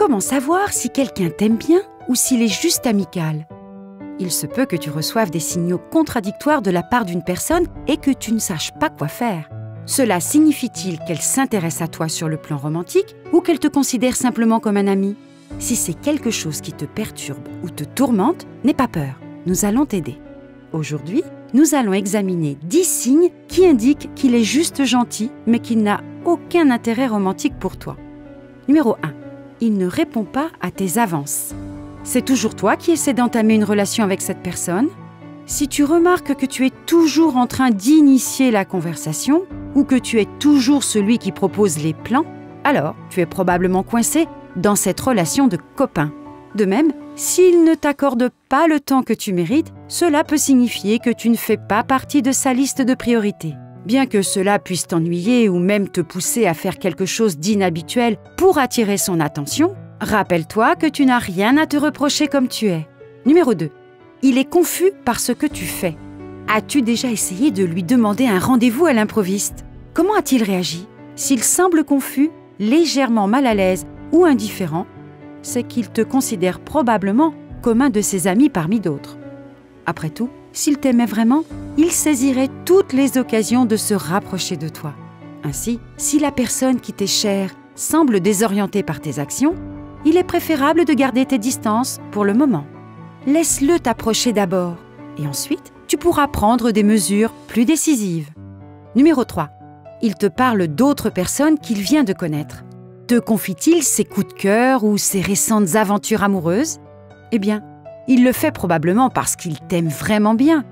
Comment savoir si quelqu'un t'aime bien ou s'il est juste amical? Il se peut que tu reçoives des signaux contradictoires de la part d'une personne et que tu ne saches pas quoi faire. Cela signifie-t-il qu'elle s'intéresse à toi sur le plan romantique ou qu'elle te considère simplement comme un ami? Si c'est quelque chose qui te perturbe ou te tourmente, n'aie pas peur, nous allons t'aider. Aujourd'hui, nous allons examiner 10 signes qui indiquent qu'il est juste gentil, mais qu'il n'a aucun intérêt romantique pour toi. Numéro 1. Il ne répond pas à tes avances. C'est toujours toi qui essaies d'entamer une relation avec cette personne? Si tu remarques que tu es toujours en train d'initier la conversation ou que tu es toujours celui qui propose les plans, alors tu es probablement coincé dans cette relation de copain. De même, s'il ne t'accorde pas le temps que tu mérites, cela peut signifier que tu ne fais pas partie de sa liste de priorités. Bien que cela puisse t'ennuyer ou même te pousser à faire quelque chose d'inhabituel pour attirer son attention, rappelle-toi que tu n'as rien à te reprocher comme tu es. Numéro 2. Il est confus par ce que tu fais. As-tu déjà essayé de lui demander un rendez-vous à l'improviste? Comment a-t-il réagi? S'il semble confus, légèrement mal à l'aise ou indifférent, c'est qu'il te considère probablement comme un de ses amis parmi d'autres. Après tout, s'il t'aimait vraiment, il saisirait toutes les occasions de se rapprocher de toi. Ainsi, si la personne qui t'est chère semble désorientée par tes actions, il est préférable de garder tes distances pour le moment. Laisse-le t'approcher d'abord, et ensuite, tu pourras prendre des mesures plus décisives. Numéro 3. Il te parle d'autres personnes qu'il vient de connaître. Te confie-t-il ses coups de cœur ou ses récentes aventures amoureuses? Eh bien, il le fait probablement parce qu'il t'aime vraiment bien,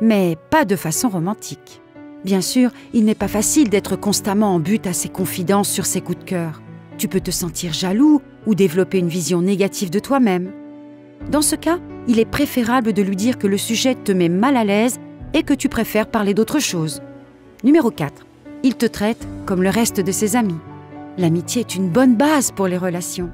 mais pas de façon romantique. Bien sûr, il n'est pas facile d'être constamment en butte à ses confidences sur ses coups de cœur. Tu peux te sentir jaloux ou développer une vision négative de toi-même. Dans ce cas, il est préférable de lui dire que le sujet te met mal à l'aise et que tu préfères parler d'autre chose. Numéro 4. Il te traite comme le reste de ses amis. L'amitié est une bonne base pour les relations.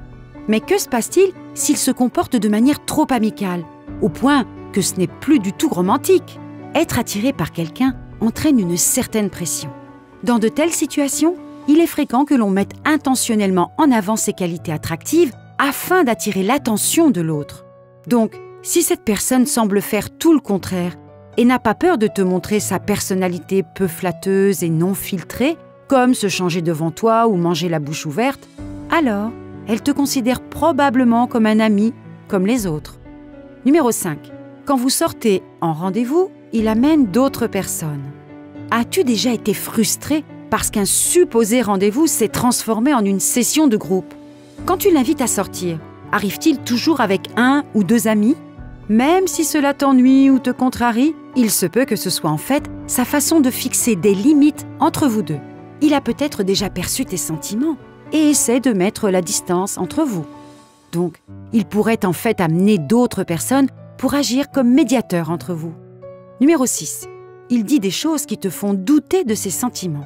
Mais que se passe-t-il s'il se comporte de manière trop amicale, au point que ce n'est plus du tout romantique? Être attiré par quelqu'un entraîne une certaine pression. Dans de telles situations, il est fréquent que l'on mette intentionnellement en avant ses qualités attractives afin d'attirer l'attention de l'autre. Donc, si cette personne semble faire tout le contraire et n'a pas peur de te montrer sa personnalité peu flatteuse et non filtrée, comme se changer devant toi ou manger la bouche ouverte, alors elle te considère probablement comme un ami, comme les autres. Numéro 5. Quand vous sortez en rendez-vous, il amène d'autres personnes. As-tu déjà été frustré parce qu'un supposé rendez-vous s'est transformé en une session de groupe? Quand tu l'invites à sortir, arrive-t-il toujours avec un ou deux amis? Même si cela t'ennuie ou te contrarie, il se peut que ce soit en fait sa façon de fixer des limites entre vous deux. Il a peut-être déjà perçu tes sentiments et essaie de mettre la distance entre vous. Donc, il pourrait en fait amener d'autres personnes pour agir comme médiateur entre vous. Numéro 6. Il dit des choses qui te font douter de ses sentiments.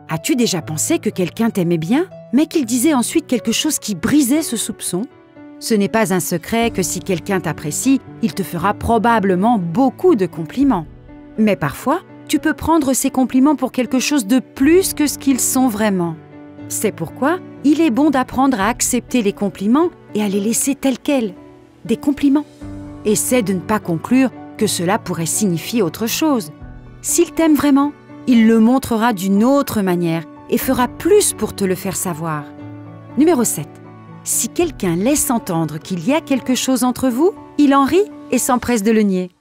As-tu déjà pensé que quelqu'un t'aimait bien, mais qu'il disait ensuite quelque chose qui brisait ce soupçon? Ce n'est pas un secret que si quelqu'un t'apprécie, il te fera probablement beaucoup de compliments. Mais parfois, tu peux prendre ces compliments pour quelque chose de plus que ce qu'ils sont vraiment. C'est pourquoi il est bon d'apprendre à accepter les compliments et à les laisser tels quels. Des compliments. Essaie de ne pas conclure que cela pourrait signifier autre chose. S'il t'aime vraiment, il le montrera d'une autre manière et fera plus pour te le faire savoir. Numéro 7. Si quelqu'un laisse entendre qu'il y a quelque chose entre vous, il en rit et s'empresse de le nier.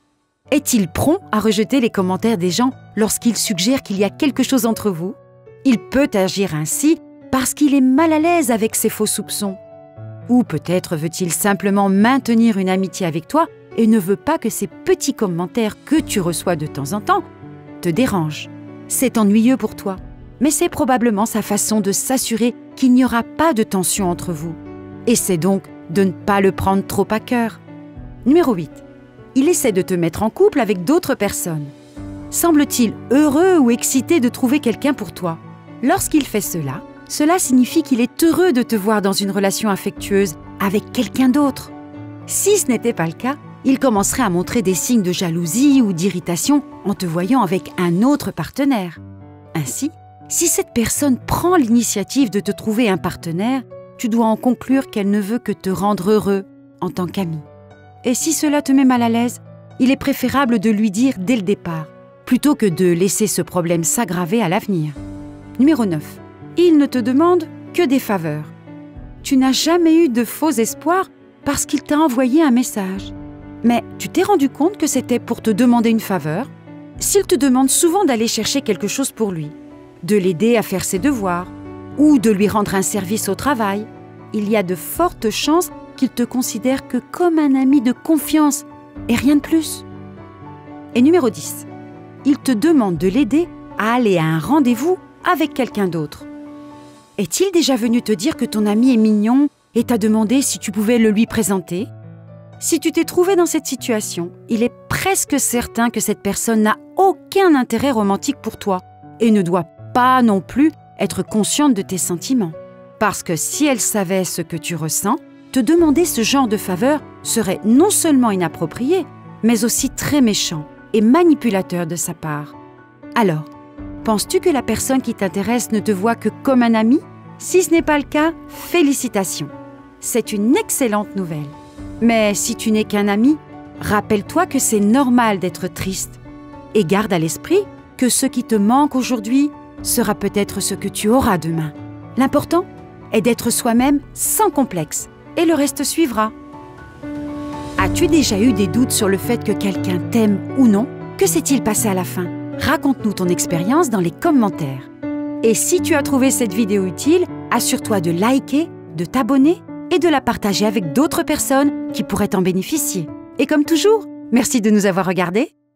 Est-il prompt à rejeter les commentaires des gens lorsqu'il suggère qu'il y a quelque chose entre vous? Il peut agir ainsi parce qu'il est mal à l'aise avec ses faux soupçons. Ou peut-être veut-il simplement maintenir une amitié avec toi et ne veut pas que ces petits commentaires que tu reçois de temps en temps te dérangent. C'est ennuyeux pour toi, mais c'est probablement sa façon de s'assurer qu'il n'y aura pas de tension entre vous. Essaie donc de ne pas le prendre trop à cœur. Numéro 8. Il essaie de te mettre en couple avec d'autres personnes. Semble-t-il heureux ou excité de trouver quelqu'un pour toi? Lorsqu'il fait cela, cela signifie qu'il est heureux de te voir dans une relation affectueuse avec quelqu'un d'autre. Si ce n'était pas le cas, il commencerait à montrer des signes de jalousie ou d'irritation en te voyant avec un autre partenaire. Ainsi, si cette personne prend l'initiative de te trouver un partenaire, tu dois en conclure qu'elle ne veut que te rendre heureux en tant qu'ami. Et si cela te met mal à l'aise, il est préférable de lui dire dès le départ, plutôt que de laisser ce problème s'aggraver à l'avenir. Numéro 9. Il ne te demande que des faveurs. Tu n'as jamais eu de faux espoirs parce qu'il t'a envoyé un message. Mais tu t'es rendu compte que c'était pour te demander une faveur? S'il te demande souvent d'aller chercher quelque chose pour lui, de l'aider à faire ses devoirs ou de lui rendre un service au travail, il y a de fortes chances qu'il te considère que comme un ami de confiance et rien de plus. Et numéro 10. Il te demande de l'aider à aller à un rendez-vous avec quelqu'un d'autre. Est-il déjà venu te dire que ton ami est mignon et t'a demandé si tu pouvais le lui présenter? Si tu t'es trouvé dans cette situation, il est presque certain que cette personne n'a aucun intérêt romantique pour toi et ne doit pas non plus être consciente de tes sentiments. Parce que si elle savait ce que tu ressens, te demander ce genre de faveur serait non seulement inapproprié, mais aussi très méchant et manipulateur de sa part. Alors, penses-tu que la personne qui t'intéresse ne te voit que comme un ami? Si ce n'est pas le cas, félicitations. C'est une excellente nouvelle. Mais si tu n'es qu'un ami, rappelle-toi que c'est normal d'être triste. Et garde à l'esprit que ce qui te manque aujourd'hui sera peut-être ce que tu auras demain. L'important est d'être soi-même sans complexe, et le reste suivra. As-tu déjà eu des doutes sur le fait que quelqu'un t'aime ou non? Que s'est-il passé à la fin? Raconte-nous ton expérience dans les commentaires. Et si tu as trouvé cette vidéo utile, assure-toi de liker, de t'abonner et de la partager avec d'autres personnes qui pourraient en bénéficier. Et comme toujours, merci de nous avoir regardés.